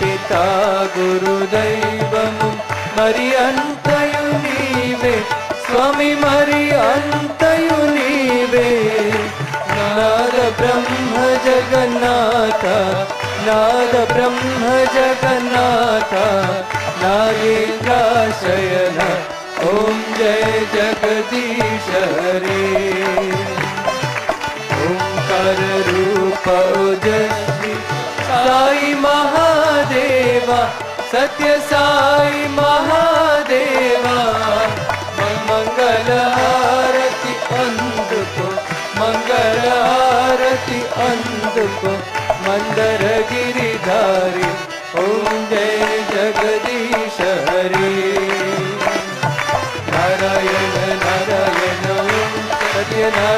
पिता गुरुदैवमु मरि अंतयु नीवे स्वामी मरि अंतयु नीवे नाद ब्रह्म जगन्नाथ नाद ब्रह्म जगन्नाथ नागेन्द्राशयन ओम जय जगदीश हरे ओंकार रूप ओजस्वी साई महादेवा सत्य साई महादेवा मंगल आरती अंधको मंगल आरती अंधको मंदर गिरिधारी ओम जय जगदीश हरे नारायण नारायण ओम सत्य नारायण